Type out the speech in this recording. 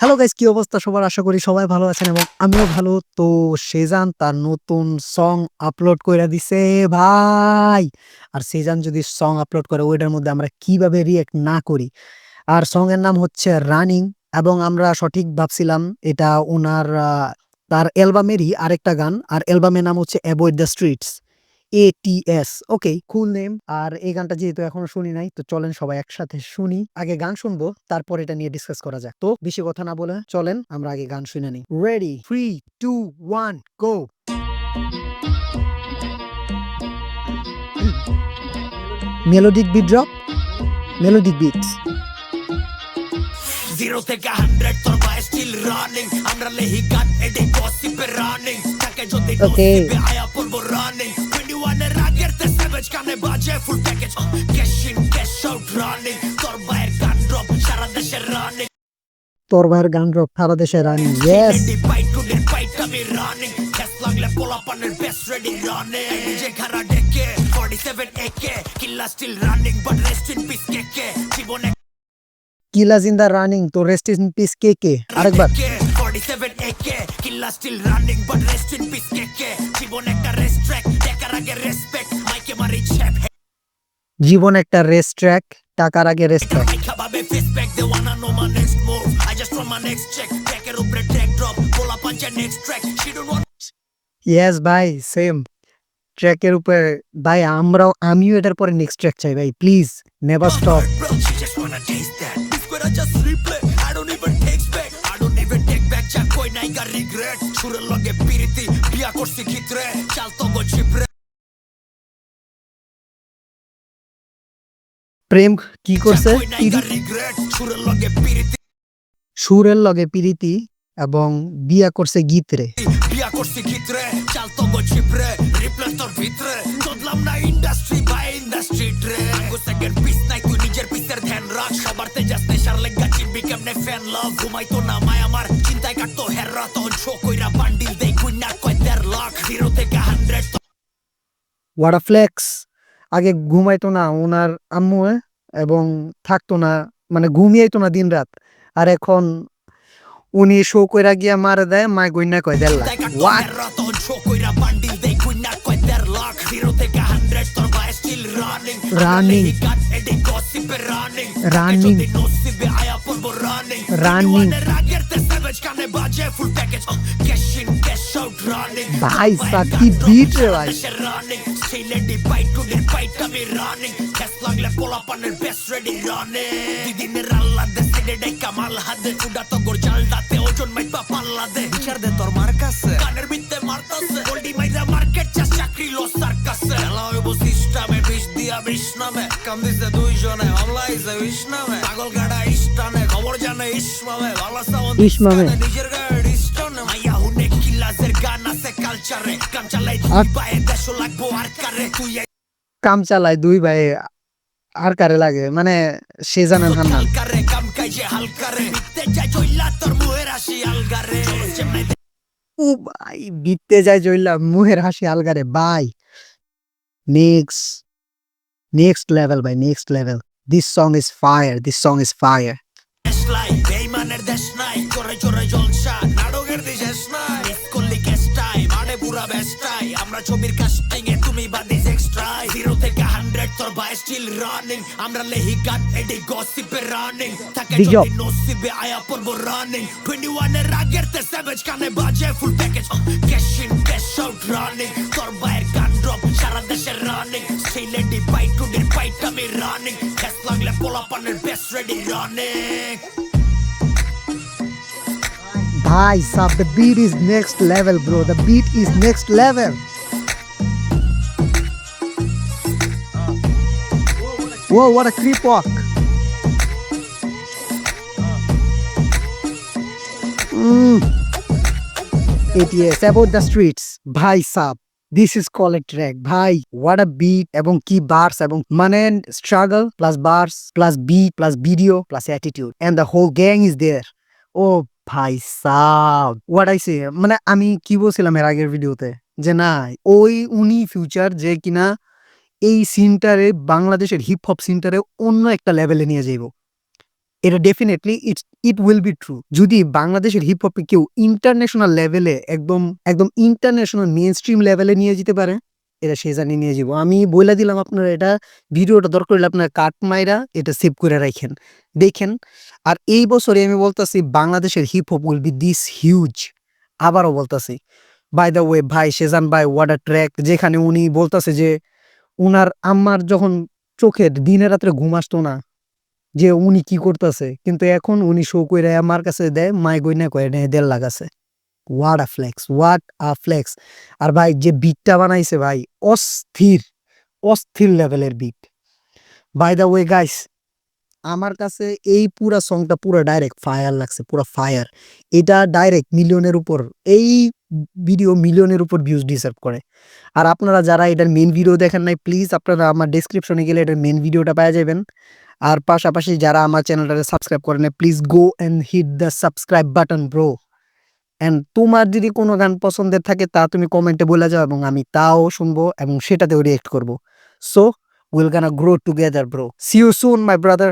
Hello guys, কি অবস্থা সবার? আশা করি সবাই ভালো আছেন এবং আমিও ভালো। তো সেজান তার নতুন সং আপলোড কইরা দিছে ভাই। আর সেজান যদি সং আপলোড করে ওইটার মধ্যে আমরা কিভাবে রিঅ্যাক্ট না করি? আর সং এর নাম হচ্ছে 'রানিং' এবং আমরা সঠিক ভাবছিলাম এটা উনার তার অ্যালবামেরই আরেকটা গান। আর অ্যালবামের নাম হচ্ছে 'avoid the streets'. ATS okay, cool name. আর এই গানটা যেহেতু এখনো শুনি নাই, তো চলেন সবাই একসাথে শুনি। আগে গান শুনবো, তারপর এটা নিয়ে ডিসকাস করা যাক। তো বেশি কথা না বলে চলেন আমরা আগে গান শুনে নিই। Ready, 3, 2, 1, go. Melodic beat drop, melodic beats. Zero থেকে 100 তোর ভাই স্টিল রানিং আমরা লেহি গান এডি গসিপে রানিং তাকে যদি নসিবে আয়া পড়বো রানিং 21 এর আগের তে সেভেজ কানে বাজে full package cash in cash out running তোর ভাইয়ের গান ড্রপ সারা দেশে রানিং তোর ভাইয়ের গান ড্রপ সারা দেশে রানিং। ইয়েস, এডি ফাইট টু ডে ফাইট আমি রানিং ক্যাশ লাগলে পোলা পানের বেস্ট রেডি রানিং নিজে খারা ডেকে 47 AK killer still running but rest in peace KK জীবনে কিলাস ইন দা রানিং, তো rest in peace K K. আরেকবার। 47 AK killer still running but rest in peace KK জীবন একটা রেস্ট ট্র্যাক দেখার আগে রেসপেক্ট মাইকে মারি চ্যাপ জীবন একটা রেস ট্র্যাক, টাকার আগে রেসপেক্ট। মাইকা ভাবে face back they wanna know my next move I just want my next check ট্র্যাকের উপরে ট্র্যাক ড্রপ পোলা পাঞ্চের next track she don't want yes ভাই, সেম ট্র্যাকের উপরে। ভাই আমিও এটার পরে নেক্সট ট্র্যাক চাই ভাই, please never stop. bro she just wanna taste that this could just replay I don't even take back I don't even take back যা কই নাই গা রিগ্রেট সুরের লগে পিরিতি বিয়া করছি খিতরে চাল তো গো চিপরে প্রেম কি করছে? রিগ্রেট সুরের লগে পিরিতি সুরের লগে পিরিতি এবং বিয়া করছে গীতরে। বিয়া করছি খিতরে চাল তো গো চিপরে রিপ্লেস তোর ভিতরে বদলাম না ইন্ডাস্ট্রি বাই ইন্ডাস্ট্রি ট্রে আঙ্গু সেকেন্ড পিস নাই তুই নিজের পিসের ধ্যান রাখ সবার তে যাস নেশার লেগা চিনবি কেমনে ফ্যান লাভ ঘুমাই তো না মায় আমার চিন্তায় কাটতো হেররা তখন শো কইরা বান্ডিল দেই কুই না কয় 1.5 লাখ 0 থেকে 100 হোয়াট আ ফ্লেক্স। আগে ঘুমাইতো না ওনার আম্মু এবং থাকতো না, মানে ঘুমিয়াইতো না দিন রাত। আর এখন উনি শো কইরা গিয়া মারে দেয়, মায় গইনা কয় 1.5 লাখ। হোয়াট? তখন শো কইরা বান্ডিল দেই কুই না কয় 1.5 লাখ 0 থেকে 100 তোর ভাই স্টিল রানিং রানিং, গান এডি গসিপে রানিং রানিং, যদি নসিবে আয়া পড়বো রানিং রানিং। রাগের তে সেভেজ কানে বাজে full package cash in cash out running ভাই সাব কি বিট রে ভাই। Running সিলেডি fight today fight আমি রানিং ক্যাশ লাগলে পোলা পানের বেস্ট রেডি রানিং দিদিনের আল্লাহ দে সিডে ডে কামাল হাদে উডা তো গোর জালদাতে ওজন মাইপা পাল্লা দে বিচার দে তোর মার কাছে কানের বিতে মারতাছে গোল্ডি মাইরা মার্কেট চাস চাকরি লস তার কাছে হেলা হইব সিস্টেমে বিষ দিয়া বিষ নামে কাম দিছে দুইজনে অনলাইজে বিষ নামে পাগল গাড়া ইস্টানে খবর জানে ইসমামে ভালো সাউন্ড ইসমামে। নিজের গাড়ি ইস্টানে মাইয়া হুনে কিলাজের গান আছে কালচারে কাম চালাই আর পায়ে দেশো লাগবো আর কারে তুই কাম চালায় দুই ভাই, আর কারে লাগে মানে সেজান এন্ড হান্নান। কারে কাম কাজে হালকারে মিথ্যে যায় জইলা তোর মুহের হাসি আলগারে চেমনে ও ভাই, বিতে যায় জইলা মুহের হাসি আলগারে ভাই। নেক্সট, নেক্সট লেভেল ভাই, next level. This song is fire, this song is fire. দেশলাই বেইমানের দেশ নাই চোরে চোরে জলসা নাটকের দেশ নাই মিস করলি কেসটাই মানে পুরা বেস্টাই আমরা ছবির কাস্টিং এ তুমি বাদিস এক্সট্রাই 0 থেকে 100 তোর ভাই স্টিল রানিং আমরা লেহি গান এডি গসিপে রানিং থাকে Big job. যদি নসিবে আয়া পড়বো রানিং 21 এর আগের তে সেভেজ কানে বাজে full package cash in cash out running তোর ভাইয়ের গান ড্রপ সারা দেশে running সিলেডি fight today fight আমি রানিং ক্যাশ লাগলে পোলা পানের best ready running Bhai sab, the beat is next level, bro. The beat is next level. Whoa, what a creep walk. ATS, about the streets. Bhai sab, this is called a track. Bhai, what a beat এবং কি bars এবং মানে struggle plus bars plus beat plus video plus attitude and the whole gang is there. Oh ভাই sub, what I say, মানে আমি কি বলছিলাম এর আগের ভিডিওতে যে না, ওই উনি ফিউচার যে কিনা এই সিনটারে বাংলাদেশের হিপ হপ সিনটারে অন্য একটা লেভেলে নিয়ে যাইব। এটা definitely it will be true. যদি বাংলাদেশের হিপ হপকে কেউ ইন্টারন্যাশনাল লেভেলে একদম একদম ইন্টারন্যাশনাল মেইনস্ট্রিম লেভেলে নিয়ে যেতে পারে, এটা সেজানই নিয়ে যাবো। আমি বইলা দিলাম আপনারা, এটা ভিডিওটা দরকার হলে আপনারা কাট মাইরা এটা সেভ করে রাখেন, দেখেন। আর এই বছরে আমি বলতাছি বাংলাদেশের hip hop will be this huge. আবারও বলতাছি, বাই দ্য ওয়ে ভাই, সেজান ভাই হোয়াট আ ট্র্যাক, যেখানে উনি বলতাছে যে উনার আম্মার যখন চোখের দিনে রাত্রে ঘুম আসতো না, যে উনি কি করতেছে, কিন্তু এখন উনি শো কইরা আমার কাছে দেয়, মাই গইনা কয়ে নেয় 1.5 লাখ আছে। What a flex, what a flex. আর ভাই যে বিটটা বানাইছে ভাই, অস্থির, অস্থির লেভেলের beat. By the way guys, আমার কাছে এই পুরা সংটা পুরা ডাইরেক্ট ফায়ার লাগছে, পুরা ফায়ার। এটা ডাইরেক্ট মিলিয়নের উপর, এই ভিডিও মিলিয়নের উপর ভিউজ ডিসার্ভ করে। আর আপনারা যারা এটার মেইন ভিডিও দেখেন নাই, প্লিজ আপনারা আমার ডেসক্রিপশনে গেলে এটার মেইন ভিডিওটা পাওয়া যাবেন। আর পাশাপাশি যারা আমার চ্যানেলটাকে সাবস্ক্রাইব করেন নাই, please go and hit the subscribe button bro. And তোমার যদি কোনো গান পছন্দের থাকে তা তুমি কমেন্টে বলে যাও, এবং আমি তাও শুনবো এবং সেটাতেও রিয়েক্ট করবো। So will gonna grow together bro. See you soon my brother.